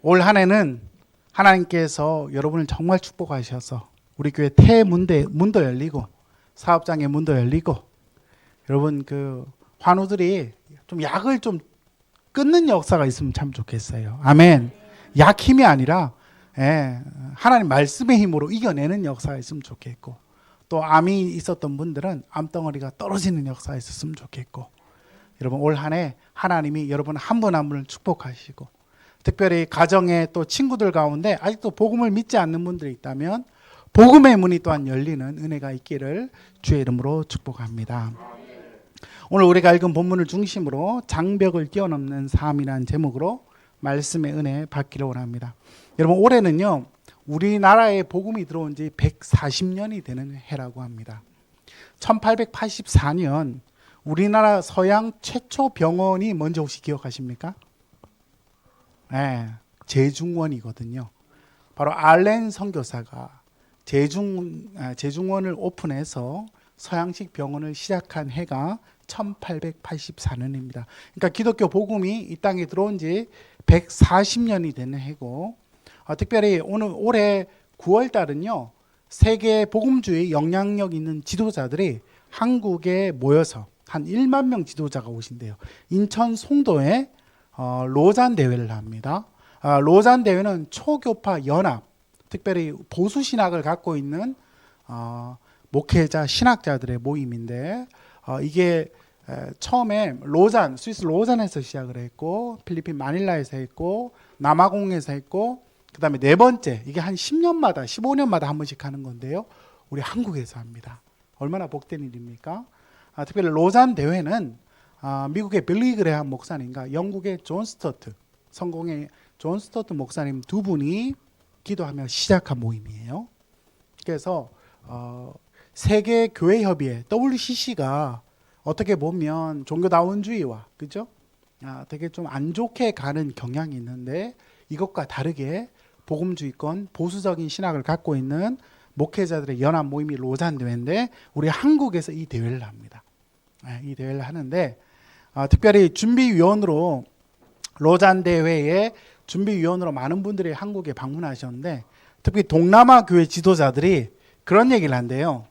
올 한 해는 하나님께서 여러분을 정말 축복하셔서 우리 교회 문도 열리고 사업장의 문도 열리고 여러분 그 환우들이 좀 약을 좀 끊는 역사가 있으면 참 좋겠어요. 아멘. 약 힘이 아니라 하나님 말씀의 힘으로 이겨내는 역사가 있으면 좋겠고, 또 암이 있었던 분들은 암덩어리가 떨어지는 역사가 있었으면 좋겠고, 여러분 올 한 해 하나님이 여러분 한 분 한 분을 축복하시고, 특별히 가정에 또 친구들 가운데 아직도 복음을 믿지 않는 분들이 있다면 복음의 문이 또한 열리는 은혜가 있기를 주의 이름으로 축복합니다. 오늘 우리가 읽은 본문을 중심으로 장벽을 뛰어넘는 삶이라는 제목으로 말씀의 은혜 받기를 원합니다. 여러분 올해는요, 우리나라에 복음이 들어온 지 140년이 되는 해라고 합니다. 1884년 우리나라 서양 최초 병원이 뭔지 혹시 기억하십니까? 제중원이거든요. 바로 알렌 선교사가 제중원을 오픈해서 서양식 병원을 시작한 해가 1884년입니다. 그러니까 기독교 복음이 이 땅에 들어온 지 140년이 되는 해고, 특별히 올해 9월 달은요, 세계 복음주의 영향력 있는 지도자들이 한국에 모여서 한 1만 명 지도자가 오신대요. 인천 송도에 로잔 대회를 합니다. 로잔 대회는 초교파 연합, 특별히 보수 신학을 갖고 있는 목회자 신학자들의 모임인데, 이게 처음에 스위스 로잔에서 시작을 했고, 필리핀 마닐라에서 했고, 남아공에서 했고, 그 다음에 네 번째, 이게 한 10년마다 15년마다 한 번씩 하는 건데요, 우리 한국에서 합니다. 얼마나 복된 일입니까? 특별히 로잔 대회는 미국의 빌리 그레함 목사님과 영국의 존 스토트, 성공의 존 스토트 목사님 두 분이 기도하며 시작한 모임이에요. 그래서 세계 교회 협의회 WCC가 어떻게 보면 종교다원주의와 그죠? 되게 좀 안 좋게 가는 경향이 있는데, 이것과 다르게 복음주의권 보수적인 신학을 갖고 있는 목회자들의 연합 모임이 로잔 대회인데, 우리 한국에서 이 대회를 합니다. 이 대회를 하는데, 특별히 준비위원으로 로잔 대회의 준비위원으로 많은 분들이 한국에 방문하셨는데, 특히 동남아 교회 지도자들이 그런 얘기를 한대요.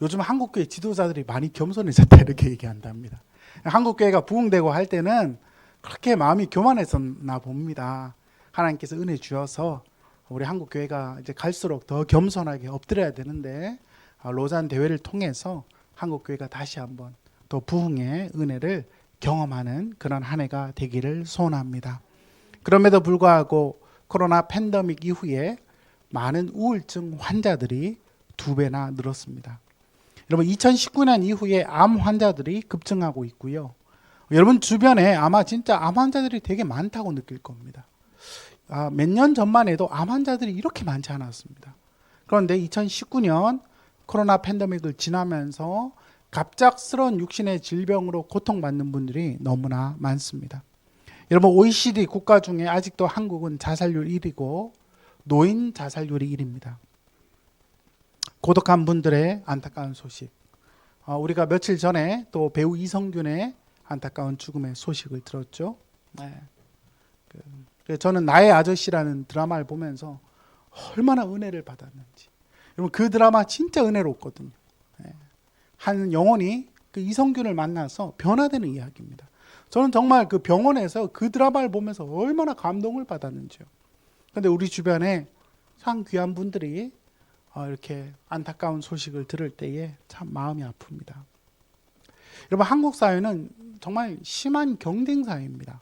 요즘 한국 교회 지도자들이 많이 겸손해졌다, 이렇게 얘기한답니다. 한국 교회가 부흥되고 할 때는 그렇게 마음이 교만했었나 봅니다. 하나님께서 은혜 주셔서 우리 한국 교회가 이제 갈수록 더 겸손하게 엎드려야 되는데, 로잔 대회를 통해서 한국 교회가 다시 한번 또 부흥의 은혜를 경험하는 그런 한 해가 되기를 소원합니다. 그럼에도 불구하고 코로나 팬데믹 이후에 많은 우울증 환자들이 2배나 늘었습니다. 여러분 2019년 이후에 암 환자들이 급증하고 있고요. 여러분 주변에 아마 진짜 암 환자들이 되게 많다고 느낄 겁니다. 몇 년 전만 해도 암 환자들이 이렇게 많지 않았습니다. 그런데 2019년 코로나 팬데믹을 지나면서 갑작스러운 육신의 질병으로 고통받는 분들이 너무나 많습니다. 여러분 OECD 국가 중에 아직도 한국은 자살률 1위고 노인 자살률이 1위입니다. 고독한 분들의 안타까운 소식. 우리가 며칠 전에 또 배우 이성균의 안타까운 죽음의 소식을 들었죠. 저는 나의 아저씨라는 드라마를 보면서 얼마나 은혜를 받았는지. 여러분 그 드라마 진짜 은혜롭거든요. 한 영혼이 그 이성균을 만나서 변화되는 이야기입니다. 저는 정말 그 병원에서 그 드라마를 보면서 얼마나 감동을 받았는지요. 그런데 우리 주변에 참 귀한 분들이 이렇게 안타까운 소식을 들을 때에 참 마음이 아픕니다. 여러분 한국 사회는 정말 심한 경쟁 사회입니다.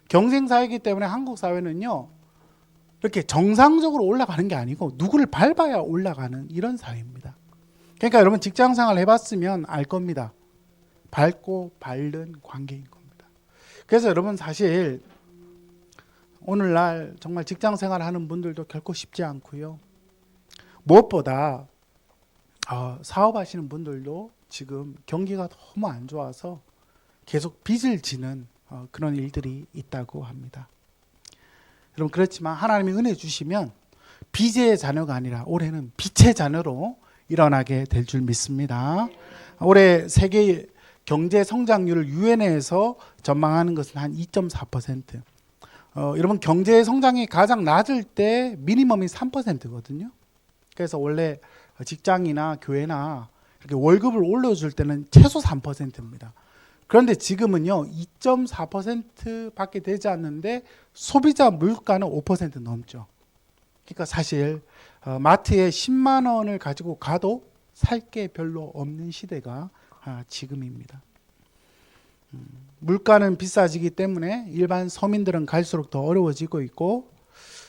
경쟁 사회이기 때문에 한국 사회는요, 이렇게 정상적으로 올라가는 게 아니고 누구를 밟아야 올라가는 이런 사회입니다. 그러니까 여러분 직장생활 해봤으면 알 겁니다. 밟고 밟는 관계인 겁니다. 그래서 여러분 사실 오늘날 정말 직장생활 하는 분들도 결코 쉽지 않고요. 무엇보다 사업하시는 분들도 지금 경기가 너무 안 좋아서 계속 빚을 지는 그런 일들이 있다고 합니다. 여러분 그렇지만 하나님이 은혜 주시면 빚의 자녀가 아니라 올해는 빛의 자녀로 일어나게 될 줄 믿습니다. 올해 세계 경제 성장률을 유엔에서 전망하는 것은 한 2.4%. 여러분 경제 성장이 가장 낮을 때 미니멈이 3%거든요. 그래서 원래 직장이나 교회나 이렇게 월급을 올려줄 때는 최소 3%입니다. 그런데 지금은요 2.4%밖에 되지 않는데 소비자 물가는 5% 넘죠. 그러니까 사실 마트에 10만 원을 가지고 가도 살 게 별로 없는 시대가 지금입니다. 물가는 비싸지기 때문에 일반 서민들은 갈수록 더 어려워지고 있고,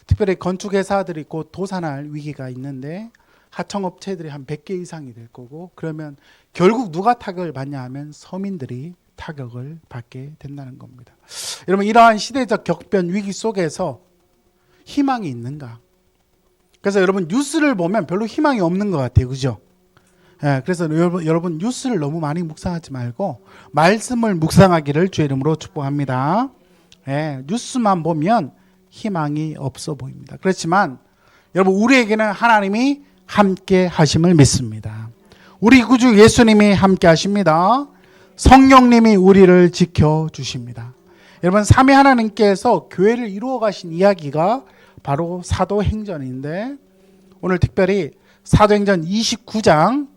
특별히 건축회사들이 곧 도산할 위기가 있는데 하청업체들이 한 100개 이상이 될 거고, 그러면 결국 누가 타격을 받냐 하면 서민들이 타격을 받게 된다는 겁니다. 여러분 이러한 시대적 격변 위기 속에서 희망이 있는가? 그래서 여러분 뉴스를 보면 별로 희망이 없는 것 같아요. 그죠? 예, 그래서 여러분 뉴스를 너무 많이 묵상하지 말고 말씀을 묵상하기를 주의 이름으로 축복합니다. 예, 뉴스만 보면 희망이 없어 보입니다. 그렇지만 여러분 우리에게는 하나님이 함께 하심을 믿습니다. 우리 구주 예수님이 함께 하십니다. 성령님이 우리를 지켜주십니다. 여러분 삼위 하나님께서 교회를 이루어 가신 이야기가 바로 사도행전인데, 오늘 특별히 사도행전 29장,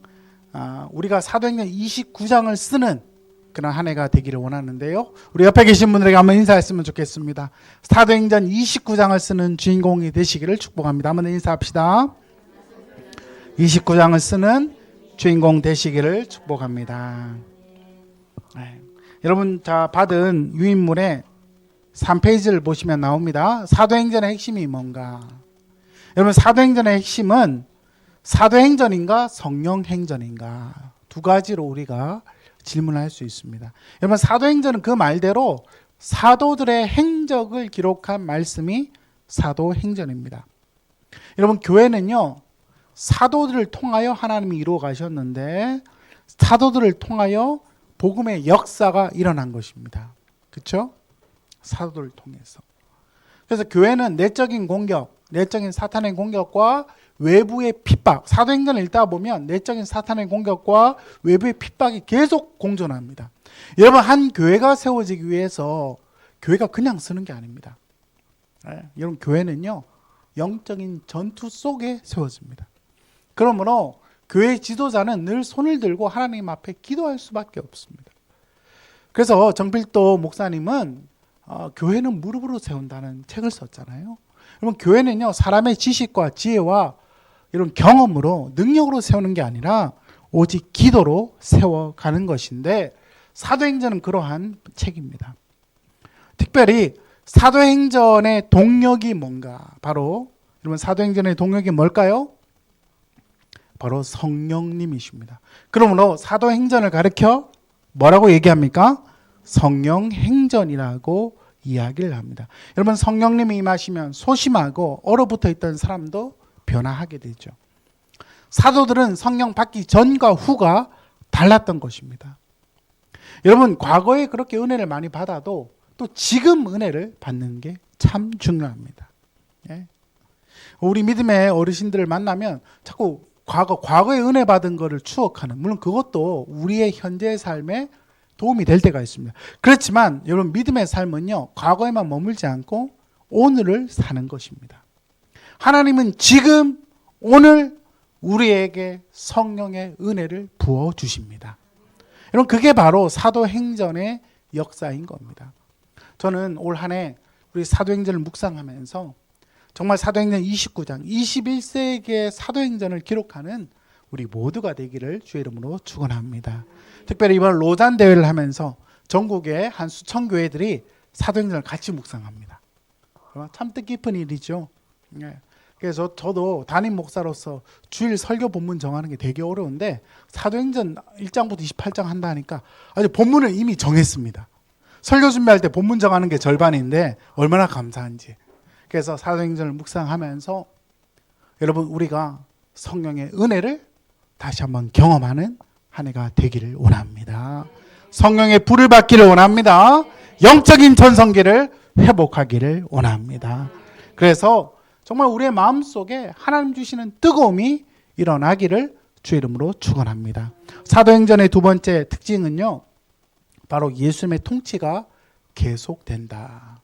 우리가 사도행전 29장을 쓰는 그런 한 해가 되기를 원하는데요. 우리 옆에 계신 분들에게 한번 인사했으면 좋겠습니다. 사도행전 29장을 쓰는 주인공이 되시기를 축복합니다. 한번 인사합시다. 29장을 쓰는 주인공 되시기를 축복합니다. 네. 여러분 자 받은 유인물에 3페이지를 보시면 나옵니다. 사도행전의 핵심이 뭔가? 여러분 사도행전의 핵심은 사도행전인가 성령행전인가, 두 가지로 우리가 질문할 수 있습니다. 여러분 사도행전은 그 말대로 사도들의 행적을 기록한 말씀이 사도행전입니다. 여러분 교회는요 사도들을 통하여 하나님이 이루어 가셨는데, 사도들을 통하여 복음의 역사가 일어난 것입니다. 그렇죠? 사도들을 통해서. 그래서 교회는 내적인 공격, 내적인 사탄의 공격과 외부의 핍박, 사도행전을 읽다 보면 내적인 사탄의 공격과 외부의 핍박이 계속 공존합니다. 여러분 한 교회가 세워지기 위해서 교회가 그냥 쓰는 게 아닙니다. 네, 여러분 교회는요 영적인 전투 속에 세워집니다. 그러므로 교회 지도자는 늘 손을 들고 하나님 앞에 기도할 수밖에 없습니다. 그래서 정필도 목사님은 교회는 무릎으로 세운다는 책을 썼잖아요. 여러분 교회는요 사람의 지식과 지혜와 이런 경험으로 능력으로 세우는 게 아니라 오직 기도로 세워가는 것인데, 사도행전은 그러한 책입니다. 특별히 사도행전의 동력이 뭔가? 바로 여러분 사도행전의 동력이 뭘까요? 바로 성령님이십니다. 그러므로 사도행전을 가르쳐 뭐라고 얘기합니까? 성령행전이라고 이야기를 합니다. 여러분 성령님이 임하시면 소심하고 얼어붙어 있던 사람도 변화하게 되죠. 사도들은 성령 받기 전과 후가 달랐던 것입니다. 여러분 과거에 그렇게 은혜를 많이 받아도 또 지금 은혜를 받는 게 참 중요합니다. 예? 우리 믿음의 어르신들을 만나면 자꾸 과거에 은혜 받은 것을 추억하는, 물론 그것도 우리의 현재의 삶에 도움이 될 때가 있습니다. 그렇지만 여러분 믿음의 삶은요 과거에만 머물지 않고 오늘을 사는 것입니다. 하나님은 지금 오늘 우리에게 성령의 은혜를 부어주십니다. 여러분 그게 바로 사도행전의 역사인 겁니다. 저는 올 한 해 우리 사도행전을 묵상하면서 정말 사도행전 29장 21세기의 사도행전을 기록하는 우리 모두가 되기를 주의 이름으로 축원합니다. 특별히 이번 로잔 대회를 하면서 전국의 한 수천 교회들이 사도행전을 같이 묵상합니다. 참 뜻깊은 일이죠. 그래서 저도 담임 목사로서 주일 설교 본문 정하는 게 되게 어려운데, 사도행전 1장부터 28장 한다 하니까 아주 본문을 이미 정했습니다. 설교 준비할 때 본문 정하는 게 절반인데 얼마나 감사한지. 그래서 사도행전을 묵상하면서 여러분 우리가 성령의 은혜를 다시 한번 경험하는 한 해가 되기를 원합니다. 성령의 불을 받기를 원합니다. 영적인 전성기를 회복하기를 원합니다. 그래서 정말 우리의 마음속에 하나님 주시는 뜨거움이 일어나기를 주의 이름으로 축원합니다. 사도행전의 두 번째 특징은요 바로 예수님의 통치가 계속된다.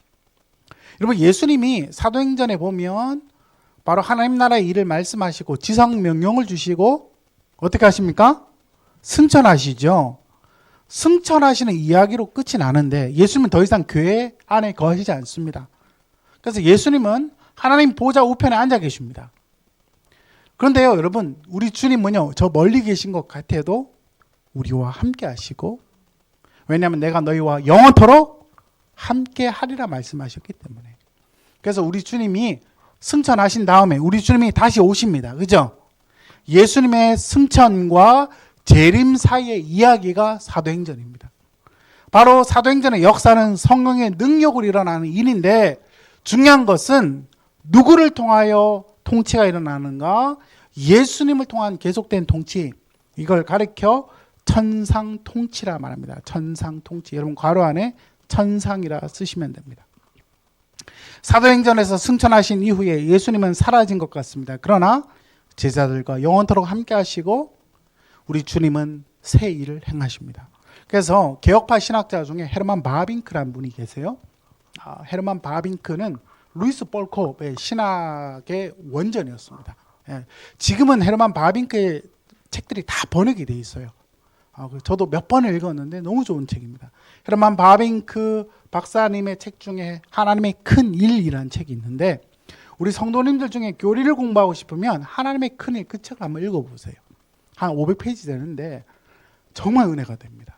여러분 예수님이 사도행전에 보면 바로 하나님 나라의 일을 말씀하시고 지상 명령을 주시고 어떻게 하십니까? 승천하시죠. 승천하시는 이야기로 끝이 나는데 예수님은 더 이상 교회 안에 거하시지 않습니다. 그래서 예수님은 하나님 보좌 우편에 앉아 계십니다. 그런데요 여러분 우리 주님은요 저 멀리 계신 것 같아도 우리와 함께 하시고 왜냐하면 내가 너희와 영원토록 함께 하리라 말씀하셨기 때문에. 그래서 우리 주님이 승천하신 다음에 우리 주님이 다시 오십니다. 그죠? 예수님의 승천과 재림 사이의 이야기가 사도행전입니다. 바로 사도행전의 역사는 성령의 능력으로 일어나는 일인데 중요한 것은 누구를 통하여 통치가 일어나는가? 예수님을 통한 계속된 통치. 이걸 가리켜 천상 통치라 말합니다. 천상 통치. 여러분 괄호 안에 천상이라 쓰시면 됩니다. 사도행전에서 승천하신 이후에 예수님은 사라진 것 같습니다. 그러나 제자들과 영원토록 함께 하시고 우리 주님은 새 일을 행하십니다. 그래서 개혁파 신학자 중에 헤르만 바빙크라는 분이 계세요. 헤르만 바빙크는 루이스 볼코프의 신학의 원전이었습니다. 지금은 헤르만 바빙크의 책들이 다 번역이 돼 있어요. 저도 몇 번을 읽었는데 너무 좋은 책입니다. 헤르만 바빙크 박사님의 책 중에 하나님의 큰 일이라는 책이 있는데 우리 성도님들 중에 교리를 공부하고 싶으면 하나님의 큰 일 그 책을 한번 읽어보세요. 한 500페이지 되는데 정말 은혜가 됩니다.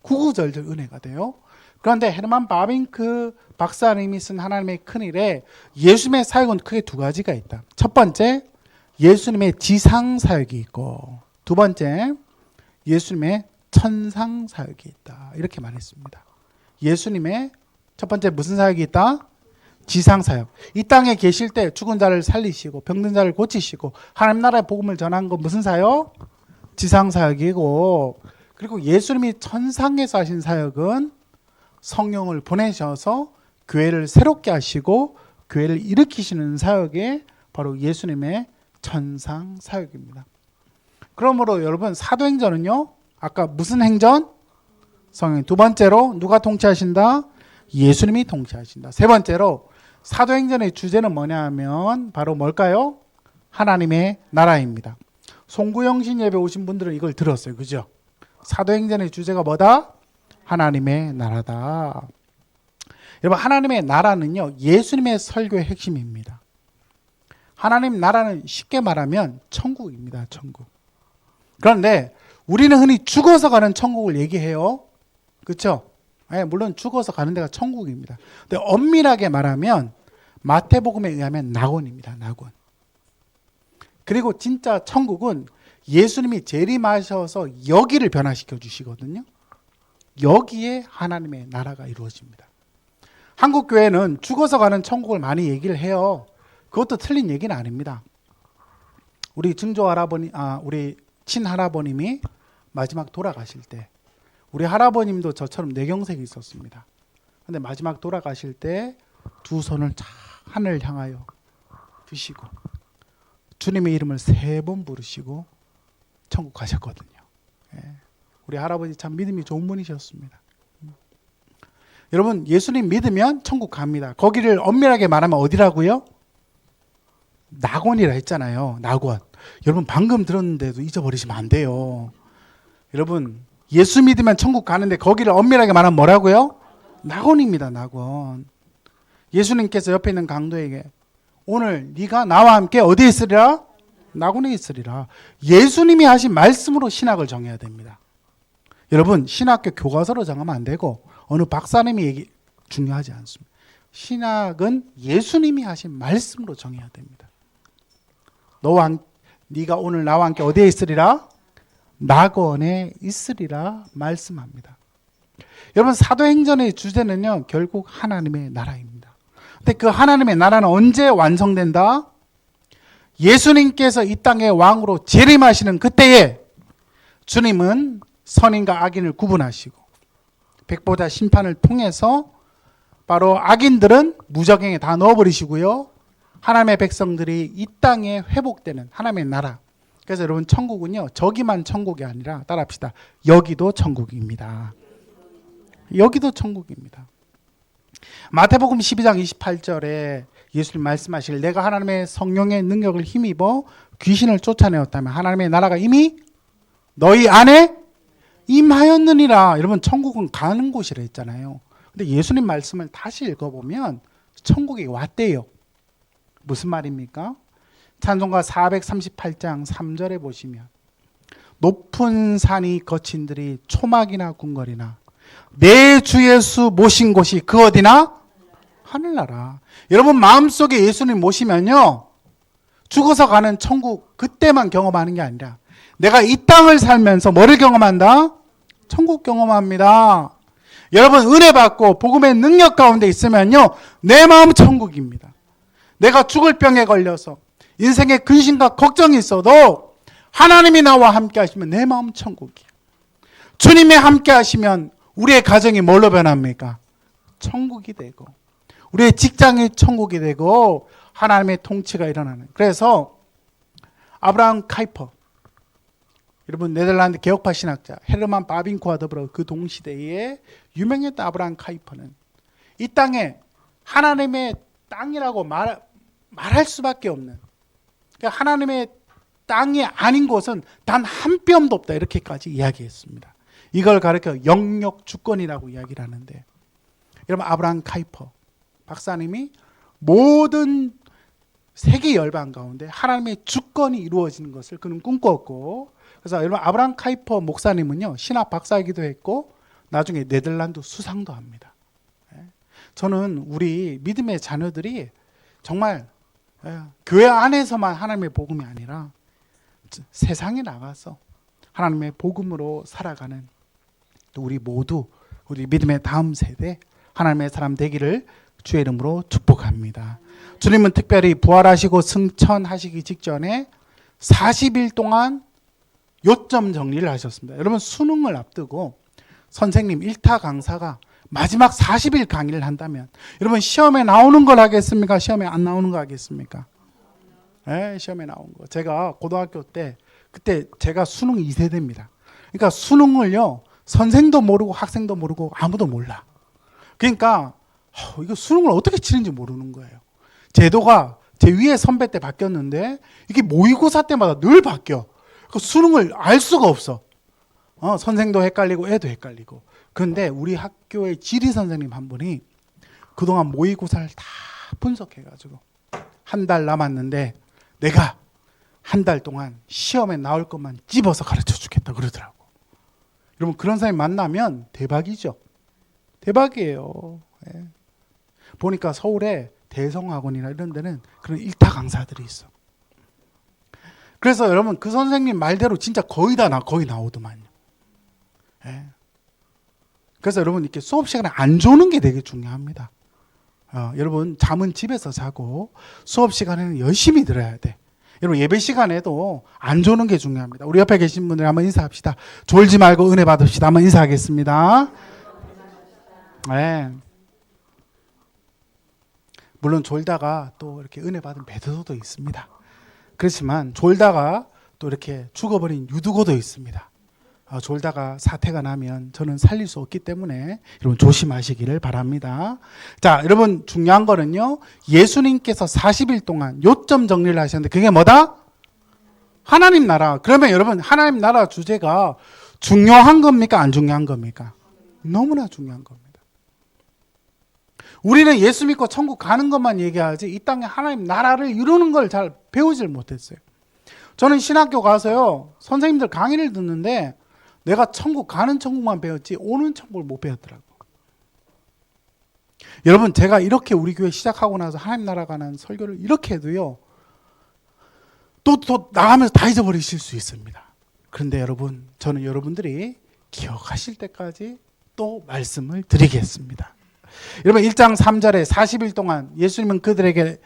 구구절절 은혜가 돼요. 그런데 헤르만 바빙크 박사님이 쓴 하나님의 큰 일에 예수님의 사역은 크게 두 가지가 있다. 첫 번째 예수님의 지상 사역이 있고 두 번째 예수님의 천상 사역이 있다. 이렇게 말했습니다. 예수님의 첫 번째 무슨 사역이 있다? 지상 사역. 이 땅에 계실 때 죽은 자를 살리시고 병든 자를 고치시고 하나님 나라의 복음을 전한 건 무슨 사역? 지상 사역이고 그리고 예수님이 천상에서 하신 사역은 성령을 보내셔서 교회를 새롭게 하시고 교회를 일으키시는 사역이 바로 예수님의 천상 사역입니다. 그러므로 여러분 사도행전은요 아까 무슨 행전? 성령. 두 번째로 누가 통치하신다? 예수님이 통치하신다. 세 번째로 사도행전의 주제는 뭐냐 하면 바로 뭘까요? 하나님의 나라입니다. 송구영신 예배 오신 분들은 이걸 들었어요. 그죠? 사도행전의 주제가 뭐다? 하나님의 나라다. 여러분 하나님의 나라는요 예수님의 설교의 핵심입니다. 하나님 나라는 쉽게 말하면 천국입니다. 천국. 그런데 우리는 흔히 죽어서 가는 천국을 얘기해요. 그렇죠? 물론 죽어서 가는 데가 천국입니다. 근데 엄밀하게 말하면 마태복음에 의하면 낙원입니다. 낙원. 그리고 진짜 천국은 예수님이 재림하셔서 여기를 변화시켜 주시거든요. 여기에 하나님의 나라가 이루어집니다. 한국 교회는 죽어서 가는 천국을 많이 얘기를 해요. 그것도 틀린 얘기는 아닙니다. 우리 증조 할아버니, 우리 친할아버님이 마지막 돌아가실 때 우리 할아버님도 저처럼 뇌경색이 있었습니다. 근데 마지막 돌아가실 때 두 손을 쫙 하늘을 향하여 드시고 주님의 이름을 3번 부르시고 천국 가셨거든요. 우리 할아버지 참 믿음이 좋은 분이셨습니다. 여러분 예수님 믿으면 천국 갑니다. 거기를 엄밀하게 말하면 어디라고요? 낙원이라 했잖아요. 낙원. 여러분 방금 들었는데도 잊어버리시면 안 돼요. 여러분 예수 믿으면 천국 가는데 거기를 엄밀하게 말하면 뭐라고요? 낙원입니다. 낙원. 예수님께서 옆에 있는 강도에게 오늘 네가 나와 함께 어디에 있으리라? 낙원에 있으리라. 예수님이 하신 말씀으로 신학을 정해야 됩니다. 여러분 신학교 교과서로 정하면 안 되고 어느 박사님이 얘기 중요하지 않습니다. 신학은 예수님이 하신 말씀으로 정해야 됩니다. 네가 오늘 나와 함께 어디에 있으리라? 낙원에 있으리라 말씀합니다. 여러분 사도행전의 주제는요 결국 하나님의 나라입니다. 근데 그 하나님의 나라는 언제 완성된다? 예수님께서 이 땅의 왕으로 재림하시는 그때에 주님은 선인과 악인을 구분하시고 백보자 심판을 통해서 바로 악인들은 무적행에 다 넣어버리시고요. 하나님의 백성들이 이 땅에 회복되는 하나님의 나라. 그래서 여러분 천국은요 저기만 천국이 아니라 따라합시다. 여기도 천국입니다. 여기도 천국입니다. 마태복음 12장 28절에 예수님 말씀하시길 내가 하나님의 성령의 능력을 힘입어 귀신을 쫓아내었다면 하나님의 나라가 이미 너희 안에 임하였느니라. 여러분 천국은 가는 곳이라 했잖아요. 근데 예수님 말씀을 다시 읽어보면 천국이 왔대요. 무슨 말입니까? 찬송가 438장 3절에 보시면 높은 산이 거친들이 초막이나 궁궐이나 내 주 예수 모신 곳이 그 어디나 하늘나라. 여러분 마음속에 예수님 모시면요 죽어서 가는 천국 그때만 경험하는 게 아니라 내가 이 땅을 살면서 뭐를 경험한다? 천국 경험합니다. 여러분 은혜 받고 복음의 능력 가운데 있으면요 내 마음 천국입니다. 내가 죽을 병에 걸려서 인생에 근심과 걱정이 있어도 하나님이 나와 함께 하시면 내 마음 천국이에요. 주님이 함께 하시면 우리의 가정이 뭘로 변합니까? 천국이 되고 우리의 직장이 천국이 되고 하나님의 통치가 일어나는. 그래서 아브라함 카이퍼, 여러분 네덜란드 개혁파 신학자 헤르만 바빙크와 더불어 그 동시대에 유명했던 아브라함 카이퍼는 이 땅에 하나님의 땅이라고 말할 수밖에 없는, 그러니까 하나님의 땅이 아닌 곳은 단 한 뼘도 없다 이렇게까지 이야기했습니다. 이걸 가르쳐 영역 주권이라고 이야기를 하는데, 여러분 아브라함 카이퍼 박사님이 모든 세계 열방 가운데 하나님의 주권이 이루어지는 것을 그는 꿈꿨고, 그래서 여러분 아브라함 카이퍼 목사님은요 신학 박사이기도 했고 나중에 네덜란드 수상도 합니다. 저는 우리 믿음의 자녀들이 정말 교회 안에서만 하나님의 복음이 아니라 세상에 나가서 하나님의 복음으로 살아가는 또 우리 모두 우리 믿음의 다음 세대 하나님의 사람 되기를 주의 이름으로 축복합니다. 주님은 특별히 부활하시고 승천하시기 직전에 40일 동안 요점 정리를 하셨습니다. 여러분 수능을 앞두고 선생님 1타 강사가 마지막 40일 강의를 한다면 여러분 시험에 나오는 걸 하겠습니까? 시험에 안 나오는 거 하겠습니까? 네, 시험에 나온 거. 제가 고등학교 때 그때 제가 수능 2세대입니다. 그러니까 수능을요 선생도 모르고 학생도 모르고 아무도 몰라. 그러니까 이거 수능을 어떻게 치는지 모르는 거예요. 제도가 제 위에 선배 때 바뀌었는데 이게 모의고사 때마다 늘 바뀌어. 그 수능을 알 수가 없어. 선생도 헷갈리고 애도 헷갈리고. 그런데 우리 학교의 지리 선생님 한 분이 그동안 모의고사를 다 분석해가지고 한 달 남았는데 내가 한 달 동안 시험에 나올 것만 집어서 가르쳐 주겠다 그러더라고. 여러분 그런 사람이 만나면 대박이죠. 대박이에요. 예. 보니까 서울에 대성학원이나 이런 데는 그런 일타 강사들이 있어. 그래서 여러분 그 선생님 말대로 진짜 거의 나오더만요. 예. 그래서 여러분 이렇게 수업 시간에 안 조는 게 되게 중요합니다. 여러분 잠은 집에서 자고 수업 시간에는 열심히 들어야 돼. 여러분 예배 시간에도 안 조는 게 중요합니다. 우리 옆에 계신 분들 한번 인사합시다. 졸지 말고 은혜 받읍시다. 한번 인사하겠습니다. 네. 물론 졸다가 또 이렇게 은혜 받은 베드로도 있습니다. 그렇지만 졸다가 또 이렇게 죽어버린 유두고도 있습니다. 졸다가 사태가 나면 저는 살릴 수 없기 때문에 여러분 조심하시기를 바랍니다. 자, 여러분 중요한 거는요. 예수님께서 40일 동안 요점 정리를 하셨는데 그게 뭐다? 하나님 나라. 그러면 여러분 하나님 나라 주제가 중요한 겁니까? 안 중요한 겁니까? 너무나 중요한 겁니다. 우리는 예수 믿고 천국 가는 것만 얘기하지 이 땅에 하나님 나라를 이루는 걸 잘 배우질 못했어요. 저는 신학교 가서요. 선생님들 강의를 듣는데 내가 천국 가는 천국만 배웠지 오는 천국을 못 배웠더라고. 여러분 제가 이렇게 우리 교회 시작하고 나서 하나님 나라 가는 설교를 이렇게 해도요. 또 나가면서 다 잊어버리실 수 있습니다. 그런데 여러분 저는 여러분들이 기억하실 때까지 또 말씀을 드리겠습니다. 여러분 1장 3절에 40일 동안 예수님은 그들에게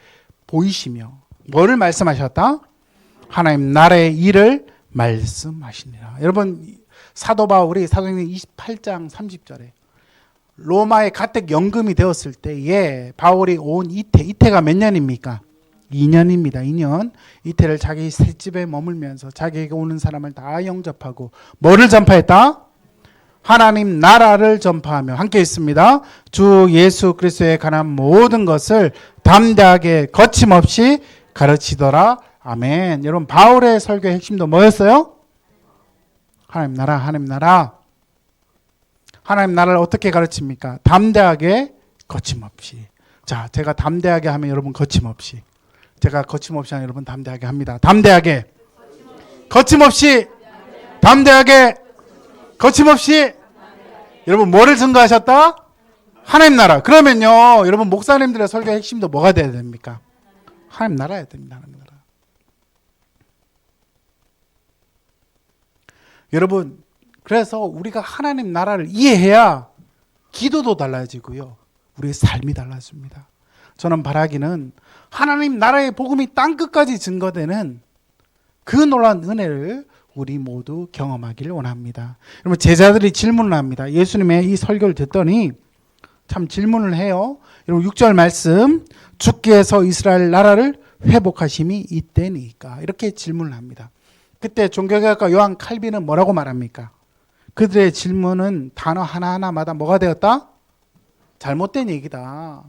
보이시며 뭐를 말씀하셨다? 하나님 나라의 일을 말씀하시니라. 여러분 사도 바울이 사도행전 28장 30절에 로마의 가택 연금이 되었을 때에 바울이 온 이태가 몇 년입니까? 2년입니다. 2년. 이태를 자기 셋집에 머물면서 자기에게 오는 사람을 다 영접하고 뭐를 전파했다? 하나님 나라를 전파하며 함께 있습니다. 주 예수 그리스도에 관한 모든 것을 담대하게 거침없이 가르치더라. 아멘. 여러분 바울의 설교의 핵심도 뭐였어요? 하나님 나라, 하나님 나라. 하나님 나라를 어떻게 가르칩니까? 담대하게 거침없이. 자, 제가 담대하게 하면 여러분 거침없이. 제가 거침없이 하면 여러분 담대하게 합니다. 담대하게. 거침없이. 담대하게. 거침없이. 여러분 뭐를 증거하셨다? 하나님 나라. 그러면요, 여러분 목사님들의 설교의 핵심도 뭐가 돼야 됩니까? 하나님 나라여야 됩니다. 하나님 나라. 여러분, 그래서 우리가 하나님 나라를 이해해야 기도도 달라지고요, 우리의 삶이 달라집니다. 저는 바라기는 하나님 나라의 복음이 땅끝까지 증거되는 그 놀라운 은혜를 우리 모두 경험하기를 원합니다. 여러분 제자들이 질문을 합니다. 예수님의 이 설교를 듣더니 참 질문을 해요. 여러분 6절 말씀, 주께서 이스라엘 나라를 회복하심이 이때니까, 이렇게 질문을 합니다. 그때 종교개혁가 요한 칼빈은 뭐라고 말합니까? 그들의 질문은 단어 하나하나마다 뭐가 되었다? 잘못된 얘기다.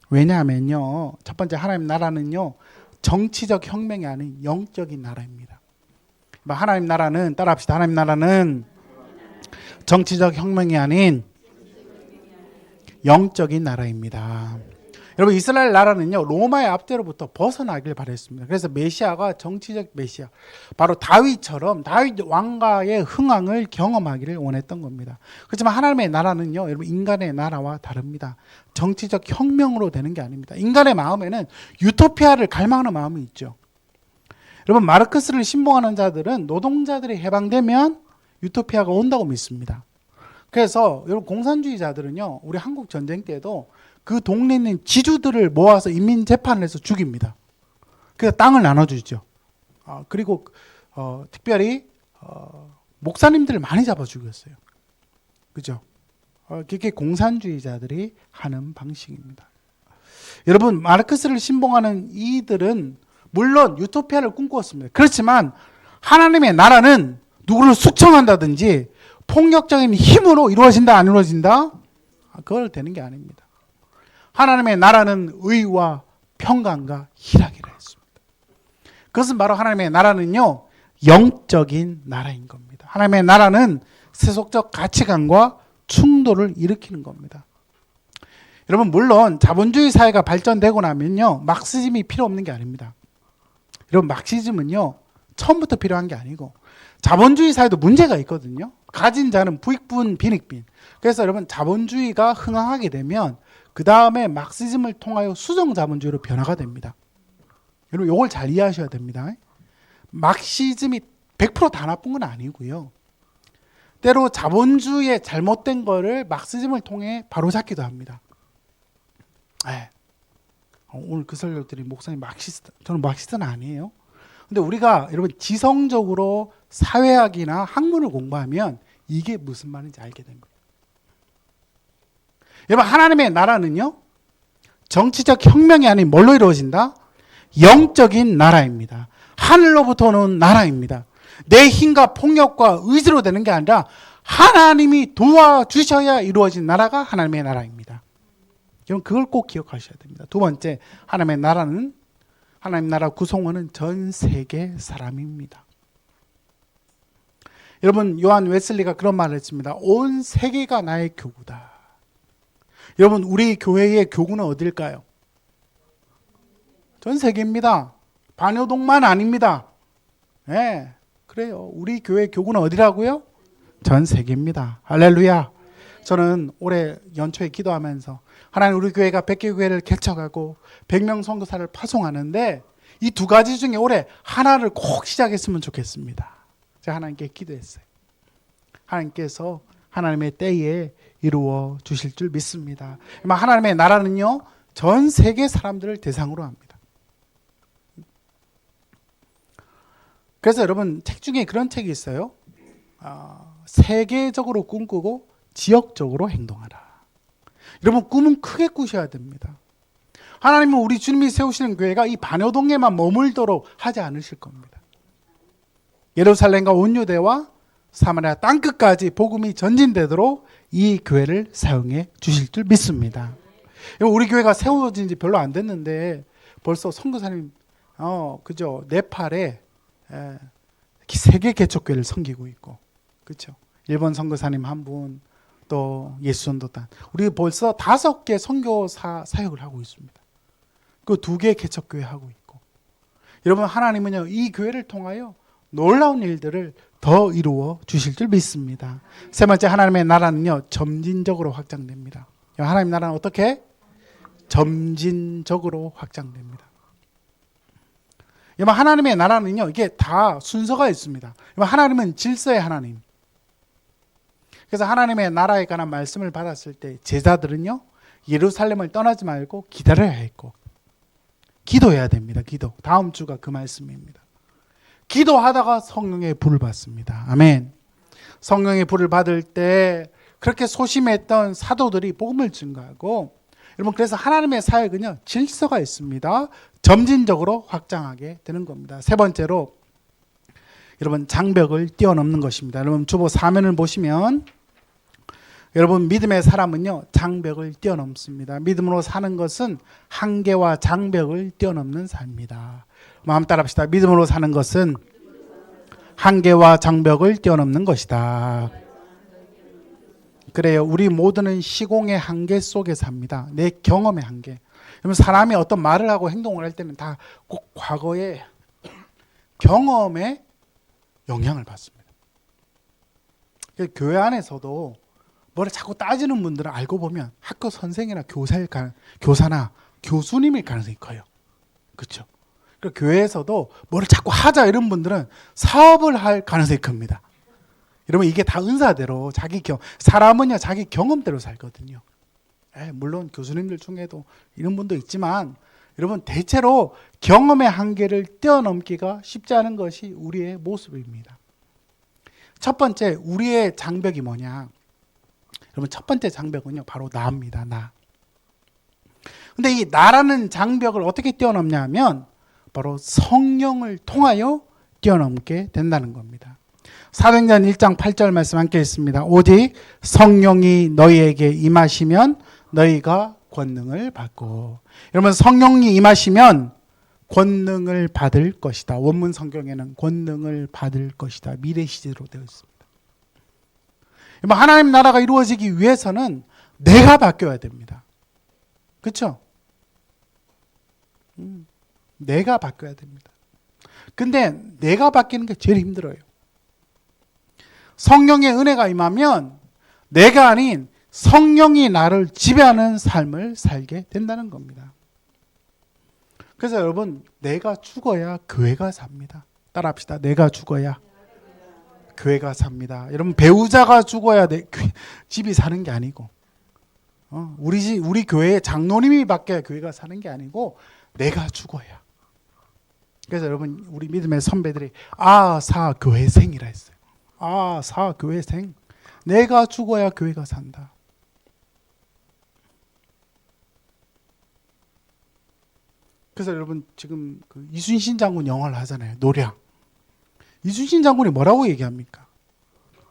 왜냐하면요, 첫 번째 하나님 나라는요, 정치적 혁명이 아닌 영적인 나라입니다. 하나님 나라는, 따라합시다. 하나님 나라는 정치적 혁명이 아닌 영적인 나라입니다. 여러분 이스라엘 나라는요, 로마의 압제로부터 벗어나길 바랬습니다. 그래서 메시아가 정치적 메시아, 바로 다윗처럼 다윗 왕가의 흥왕을 경험하기를 원했던 겁니다. 그렇지만 하나님의 나라는요, 여러분 인간의 나라와 다릅니다. 정치적 혁명으로 되는 게 아닙니다. 인간의 마음에는 유토피아를 갈망하는 마음이 있죠. 여러분 마르크스를 신봉하는 자들은 노동자들이 해방되면 유토피아가 온다고 믿습니다. 그래서 여러분 공산주의자들은요, 우리 한국 전쟁 때도 그 동네에 있는 지주들을 모아서 인민 재판을 해서 죽입니다. 그래서 땅을 나눠주죠. 그리고 특별히 목사님들을 많이 잡아 죽였어요. 그죠? 그게 공산주의자들이 하는 방식입니다. 여러분 마르크스를 신봉하는 이들은 물론 유토피아를 꿈꾸었습니다. 그렇지만 하나님의 나라는 누구를 숙청한다든지 폭력적인 힘으로 이루어진다, 안 이루어진다? 그걸 되는 게 아닙니다. 하나님의 나라는 의와 평강과 희락이라 했습니다. 그것은 바로 하나님의 나라는요, 영적인 나라인 겁니다. 하나님의 나라는 세속적 가치관과 충돌을 일으키는 겁니다. 여러분 물론 자본주의 사회가 발전되고 나면요, 막시즘이 필요 없는 게 아닙니다. 여러분 막시즘은요, 처음부터 필요한 게 아니고 자본주의 사회도 문제가 있거든요. 가진 자는 부익분 빈익빈. 그래서 여러분 자본주의가 흥황하게 되면 그 다음에 막시즘을 통하여 수정자본주의로 변화가 됩니다. 여러분 이걸 잘 이해하셔야 됩니다. 막시즘이 100% 다 나쁜 건 아니고요, 때로 자본주의의 잘못된 거를 막시즘을 통해 바로잡기도 합니다. 오늘 그 설교들이 목사님 막시스트, 저는 막시스트는 아니에요. 근데 우리가 여러분 지성적으로 사회학이나 학문을 공부하면 이게 무슨 말인지 알게 됩니다. 여러분 하나님의 나라는요, 정치적 혁명이 아닌 뭘로 이루어진다? 영적인 나라입니다. 하늘로부터 오는 나라입니다. 내 힘과 폭력과 의지로 되는 게 아니라 하나님이 도와주셔야 이루어진 나라가 하나님의 나라입니다. 여러분 그걸 꼭 기억하셔야 됩니다. 두 번째, 하나님의 나라는, 하나님 나라 구성원은 전 세계 사람입니다. 여러분 요한 웨슬리가 그런 말을 했습니다. 온 세계가 나의 교구다. 여러분 우리 교회의 교구는 어딜까요? 전 세계입니다. 반여동만 아닙니다. 네, 그래요. 우리 교회 교구는 어디라고요? 전 세계입니다. 할렐루야. 저는 올해 연초에 기도하면서 하나님 우리 교회가 100개 교회를 개척하고 100명 선교사를 파송하는데 이 두 가지 중에 올해 하나를 꼭 시작했으면 좋겠습니다. 제가 하나님께 기도했어요. 하나님께서 하나님의 때에 이루어 주실 줄 믿습니다. 하나님의 나라는요, 전 세계 사람들을 대상으로 합니다. 그래서 여러분 책 중에 그런 책이 있어요. 세계적으로 꿈꾸고 지역적으로 행동하라. 여러분 꿈은 크게 꾸셔야 됩니다. 하나님은 우리 주님이 세우시는 교회가 이 반여동에만 머물도록 하지 않으실 겁니다. 예루살렘과 온유대와 사마리아 땅끝까지 복음이 전진되도록 이 교회를 사용해 주실 줄 믿습니다. 우리 교회가 세워진 지 별로 안 됐는데 벌써 선교사님 그죠? 네팔에 세계 개척교회를 섬기고 있고, 그렇죠? 일본 선교사님 한 분, 또 예수전도단, 우리 벌써 5개 선교사 사역을 하고 있습니다. 그 2개 개척교회 하고 있고, 여러분 하나님은요 이 교회를 통하여 놀라운 일들을 더 이루어 주실 줄 믿습니다. 세 번째, 하나님의 나라는요 점진적으로 확장됩니다. 하나님 나라는 어떻게? 점진적으로 확장됩니다. 하나님의 나라는요 이게 다 순서가 있습니다. 하나님은 질서의 하나님. 그래서 하나님의 나라에 관한 말씀을 받았을 때 제자들은요 예루살렘을 떠나지 말고 기다려야 했고, 기도해야 됩니다. 기도. 다음 주가 그 말씀입니다. 기도하다가 성령의 불을 받습니다. 아멘. 성령의 불을 받을 때 그렇게 소심했던 사도들이 복음을 증거하고, 여러분 그래서 하나님의 사역은요 질서가 있습니다. 점진적으로 확장하게 되는 겁니다. 세 번째로 여러분 장벽을 뛰어넘는 것입니다. 여러분 주보 4면을 보시면 여러분 믿음의 사람은요 장벽을 뛰어넘습니다. 믿음으로 사는 것은 한계와 장벽을 뛰어넘는 삶이다. 마음 따라합시다. 믿음으로 사는 것은 한계와 장벽을 뛰어넘는 것이다. 그래요. 우리 모두는 시공의 한계 속에 삽니다. 내 경험의 한계. 그러면 사람이 어떤 말을 하고 행동을 할 때는 다 꼭 과거의 경험에 영향을 받습니다. 교회 안에서도 뭐를 자꾸 따지는 분들은 알고 보면 학교 선생이나 교사나 교수님일 가능성이 커요. 그렇죠? 교회에서도 뭐를 자꾸 하자 이런 분들은 사업을 할 가능성이 큽니다. 여러분 이게 다 은사대로 사람은요 자기 경험대로 살거든요. 물론 교수님들 중에도 이런 분도 있지만 여러분 대체로 경험의 한계를 뛰어넘기가 쉽지 않은 것이 우리의 모습입니다. 첫 번째 우리의 장벽이 뭐냐? 여러분 첫 번째 장벽은요 바로 나입니다. 나. 근데 이 나라는 장벽을 어떻게 뛰어넘냐 하면 바로 성령을 통하여 뛰어넘게 된다는 겁니다. 사도행전 1장 8절 말씀 함께 읽습니다. 오직 성령이 너희에게 임하시면 너희가 권능을 받고. 여러분 성령이 임하시면 권능을 받을 것이다. 원문 성경에는 권능을 받을 것이다. 미래 시제로 되어 있습니다. 하나님 나라가 이루어지기 위해서는 내가 바뀌어야 됩니다. 그렇죠? 내가 바뀌어야 됩니다. 근데 내가 바뀌는 게 제일 힘들어요. 성령의 은혜가 임하면 내가 아닌 성령이 나를 지배하는 삶을 살게 된다는 겁니다. 그래서 여러분 내가 죽어야 교회가 삽니다. 따라합시다. 내가 죽어야 교회가 삽니다. 여러분 배우자가 죽어야 집이 사는 게 아니고 우리 교회의 장로님이 바뀌어야 교회가 사는 게 아니고 내가 죽어야. 그래서 여러분 우리 믿음의 선배들이 사교회생이라 했어요. 사교회생. 내가 죽어야 교회가 산다. 그래서 여러분 지금 그 이순신 장군 영화를 하잖아요. 노량. 이순신 장군이 뭐라고 얘기합니까?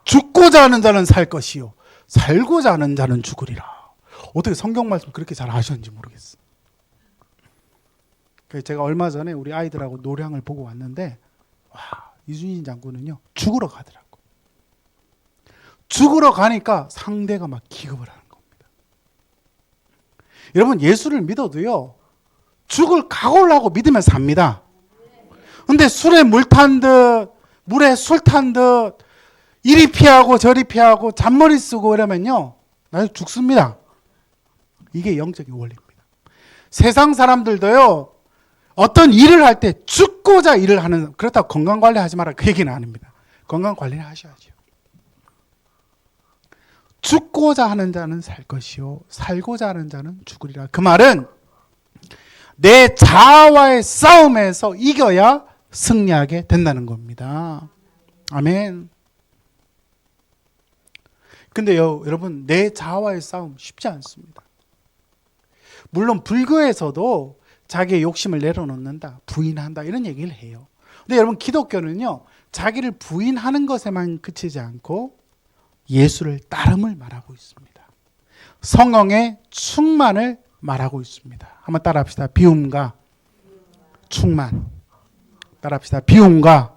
죽고자 하는 자는 살 것이요 살고자 하는 자는 죽으리라. 어떻게 성경 말씀 그렇게 잘 아셨는지 모르겠어요. 제가 얼마 전에 우리 아이들하고 노량을 보고 왔는데 이순신 장군은요 죽으러 가더라고. 죽으러 가니까 상대가 막 기겁을 하는 겁니다. 여러분 예수를 믿어도요 죽을 각오를 하고 믿으면 삽니다. 근데 술에 물 탄 듯 물에 술 탄 듯 이리 피하고 저리 피하고 잔머리 쓰고 이러면요 나중에 죽습니다. 이게 영적인 원리입니다. 세상 사람들도요 어떤 일을 할 때 죽고자 일을 하는, 그렇다고 건강관리 하지 마라 그 얘기는 아닙니다. 건강관리는 하셔야죠. 죽고자 하는 자는 살 것이요 살고자 하는 자는 죽으리라. 그 말은 내 자아와의 싸움에서 이겨야 승리하게 된다는 겁니다. 아멘. 근데요 여러분 내 자아와의 싸움 쉽지 않습니다. 물론 불교에서도 자기의 욕심을 내려놓는다, 부인한다 이런 얘기를 해요. 근데 여러분 기독교는요, 자기를 부인하는 것에만 그치지 않고 예수를 따름을 말하고 있습니다. 성령의 충만을 말하고 있습니다. 한번 따라합시다. 비움과 충만. 따라합시다. 비움과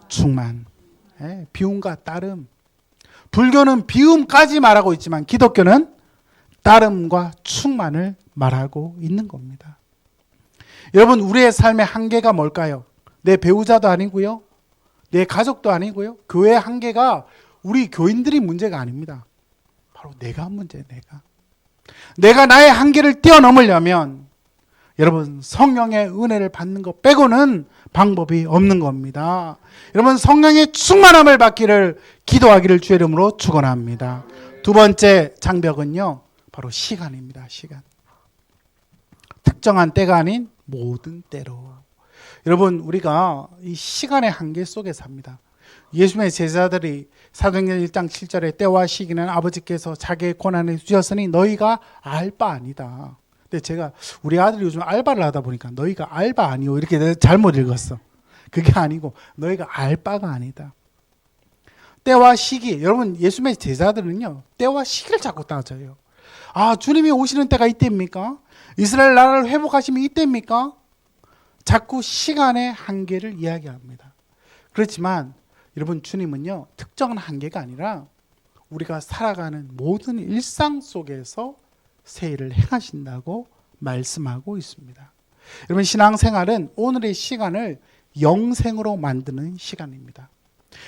충만. 예, 비움과 따름. 불교는 비움까지 말하고 있지만 기독교는 따름과 충만을 말하고 있는 겁니다. 여러분, 우리의 삶의 한계가 뭘까요? 내 배우자도 아니고요, 내 가족도 아니고요, 교회의 한계가 우리 교인들이 문제가 아닙니다. 바로 내가 문제예요. 내가 나의 한계를 뛰어넘으려면 여러분, 성령의 은혜를 받는 것 빼고는 방법이 없는 겁니다. 여러분, 성령의 충만함을 받기를 기도하기를 주의 이름으로 축원합니다. 두 번째 장벽은요, 바로 시간입니다. 시간. 특정한 때가 아닌 모든 때로. 여러분, 우리가 이 시간의 한계 속에 삽니다. 예수님의 제자들이 사도행전 1장 7절에 때와 시기는 아버지께서 자기의 권한에 주셨으니 너희가 알 바 아니다. 근데 제가 우리 아들이 요즘 알바를 하다 보니까 너희가 알바 아니오 이렇게 잘못 읽었어. 그게 아니고 너희가 알 바가 아니다. 때와 시기. 여러분, 예수님의 제자들은요, 때와 시기를 자꾸 따져요. 아, 주님이 오시는 때가 이때입니까? 이스라엘 나라를 회복하시면 이때입니까? 자꾸 시간의 한계를 이야기합니다. 그렇지만 여러분, 주님은요, 특정한 한계가 아니라 우리가 살아가는 모든 일상 속에서 새 일을 행하신다고 말씀하고 있습니다. 여러분, 신앙생활은 오늘의 시간을 영생으로 만드는 시간입니다.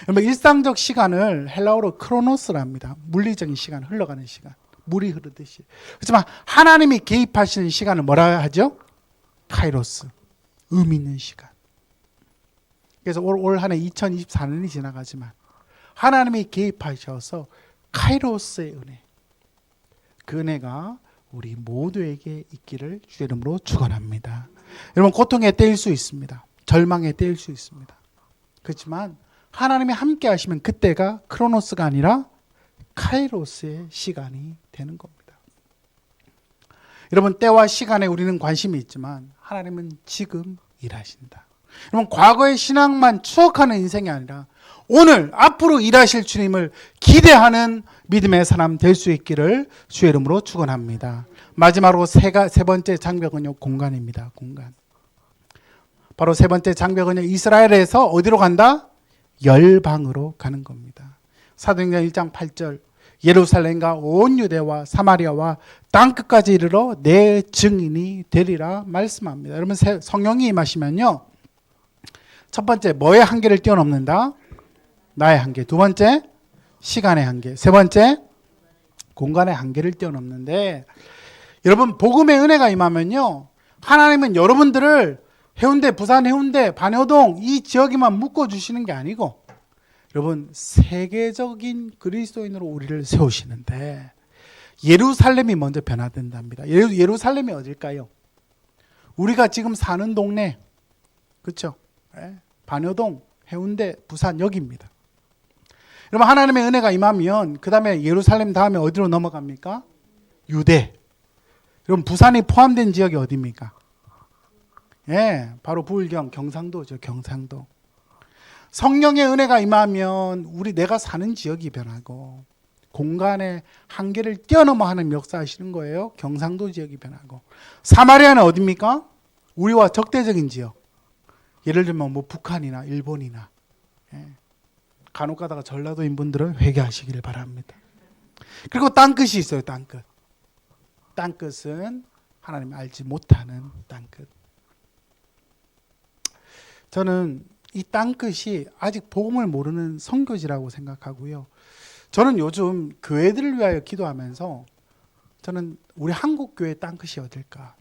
여러분, 일상적 시간을 헬라어로 크로노스라 합니다. 물리적인 시간, 흘러가는 시간, 물이 흐르듯이. 그렇지만 하나님이 개입하시는 시간을 뭐라 하죠? 카이로스, 의미 있는 시간. 그래서 올 한 해 2024년이 지나가지만 하나님이 개입하셔서 카이로스의 은혜, 그 은혜가 우리 모두에게 있기를 주의 이름으로 축원합니다. 여러분, 고통의 때일 수 있습니다. 절망의 때일 수 있습니다. 그렇지만 하나님이 함께 하시면 그때가 크로노스가 아니라 카이로스의 시간이 되는 겁니다. 여러분, 때와 시간에 우리는 관심이 있지만 하나님은 지금 일하신다. 여러분, 과거의 신앙만 추억하는 인생이 아니라 오늘 앞으로 일하실 주님을 기대하는 믿음의 사람 될 수 있기를 주의 이름으로 축원합니다. 마지막으로 세 번째 장벽은요, 공간입니다. 공간. 바로 세 번째 장벽은요, 이스라엘에서 어디로 간다? 열방으로 가는 겁니다. 사도행전 1장 8절, 예루살렘과 온 유대와 사마리아와 땅끝까지 이르러 내 증인이 되리라 말씀합니다. 여러분, 성령이 임하시면요, 첫 번째, 뭐의 한계를 뛰어넘는다? 나의 한계. 두 번째, 시간의 한계. 세 번째, 공간의 한계를 뛰어넘는데, 여러분, 복음의 은혜가 임하면요, 하나님은 여러분들을 해운대, 부산 해운대, 반여동 이 지역에만 묶어주시는 게 아니고 여러분, 세계적인 그리스도인으로 우리를 세우시는데 예루살렘이 먼저 변화된답니다. 예루살렘이 어딜까요? 우리가 지금 사는 동네, 그렇죠? 반여동, 해운대, 부산 여기입니다. 여러분, 하나님의 은혜가 임하면 그 다음에 예루살렘 다음에 어디로 넘어갑니까? 유대. 여러분, 부산이 포함된 지역이 어디입니까? 예, 바로 부울경, 경상도죠. 경상도. 성령의 은혜가 임하면 내가 사는 지역이 변하고 공간의 한계를 뛰어넘어 하는 역사하시는 거예요. 경상도 지역이 변하고. 사마리아는 어디입니까? 우리와 적대적인 지역. 예를 들면 뭐 북한이나 일본이나. 예. 간혹 가다가 전라도인 분들은 회개하시기를 바랍니다. 그리고 땅끝이 있어요. 땅끝. 땅끝은 하나님 알지 못하는 땅끝. 저는 이 땅끝이 아직 복음을 모르는 선교지라고 생각하고요. 저는 요즘 교회들을 위하여 기도하면서 저는 우리 한국 교회 땅끝이 어딜까?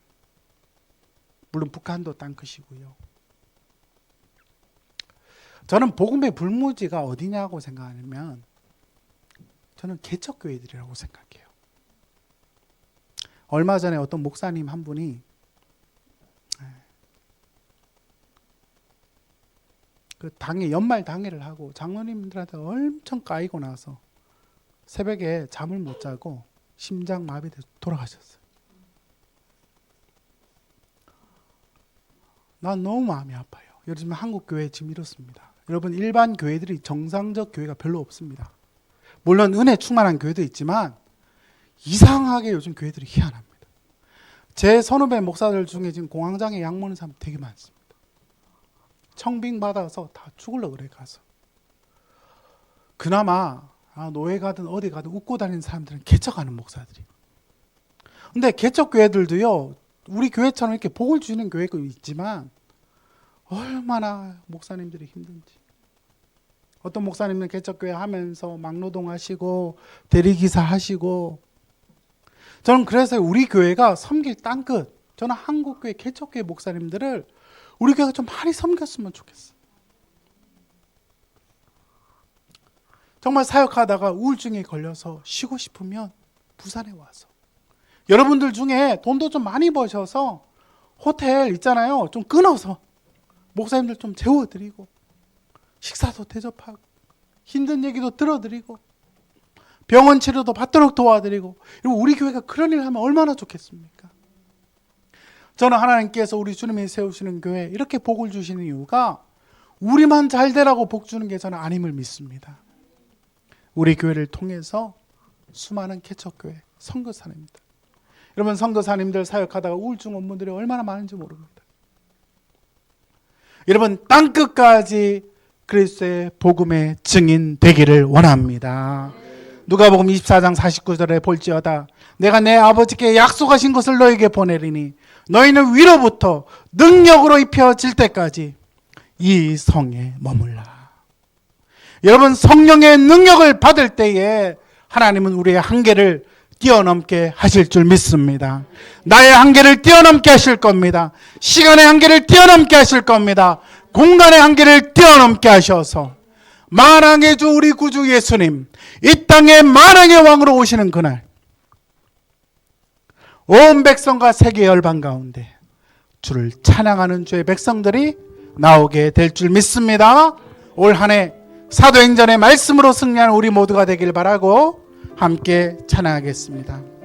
물론 북한도 땅끝이고요. 저는 복음의 불모지가 어디냐고 생각하면 저는 개척교회들이라고 생각해요. 얼마 전에 어떤 목사님 한 분이 그 연말 당회를 하고 장로님들한테 엄청 까이고 나서 새벽에 잠을 못 자고 심장마비돼서 돌아가셨어요. 난 너무 마음이 아파요. 요즘 한국 교회 지금 이렇습니다. 여러분, 일반 교회들이 정상적 교회가 별로 없습니다. 물론 은혜 충만한 교회도 있지만 이상하게 요즘 교회들이 희한합니다. 제 선후배 목사들 중에 지금 공황장애 약 먹는 사람 되게 많습니다. 청빙 받아서 다 죽으려고 그래 가서. 그나마 노예 가든 어디 가든 웃고 다니는 사람들은 개척하는 목사들이. 근데 개척 교회들도요, 우리 교회처럼 이렇게 복을 주는 교회가 있지만 얼마나 목사님들이 힘든지. 어떤 목사님은 개척교회 하면서 막노동 하시고 대리기사 하시고. 저는 그래서 우리 교회가 섬길 땅끝, 저는 한국교회 개척교회 목사님들을 우리 교회가 좀 많이 섬겼으면 좋겠어요. 정말 사역하다가 우울증에 걸려서 쉬고 싶으면 부산에 와서, 여러분들 중에 돈도 좀 많이 버셔서 호텔 있잖아요, 좀 끊어서 목사님들 좀 재워드리고 식사도 대접하고 힘든 얘기도 들어드리고 병원 치료도 받도록 도와드리고, 우리 교회가 그런 일을 하면 얼마나 좋겠습니까? 저는 하나님께서 우리 주님이 세우시는 교회 이렇게 복을 주시는 이유가 우리만 잘 되라고 복 주는 게 저는 아님을 믿습니다. 우리 교회를 통해서 수많은 개척교회 선교사님들, 여러분 선교사님들 사역하다가 우울증 온 분들이 얼마나 많은지 모릅니다. 여러분 땅끝까지 그리스도의 복음의 증인 되기를 원합니다. 누가복음 24장 49절에 볼지어다 내가 내 아버지께 약속하신 것을 너에게 보내리니 너희는 위로부터 능력으로 입혀질 때까지 이 성에 머물라. 여러분 성령의 능력을 받을 때에 하나님은 우리의 한계를 뛰어넘게 하실 줄 믿습니다. 나의 한계를 뛰어넘게 하실 겁니다. 시간의 한계를 뛰어넘게 하실 겁니다. 공간의 한계를 뛰어넘게 하셔서 만왕의 주 우리 구주 예수님 이 땅에 만왕의 왕으로 오시는 그날 온 백성과 세계 열방 가운데 주를 찬양하는 주의 백성들이 나오게 될 줄 믿습니다. 올 한 해 사도행전의 말씀으로 승리하는 우리 모두가 되길 바라고 함께 찬양하겠습니다.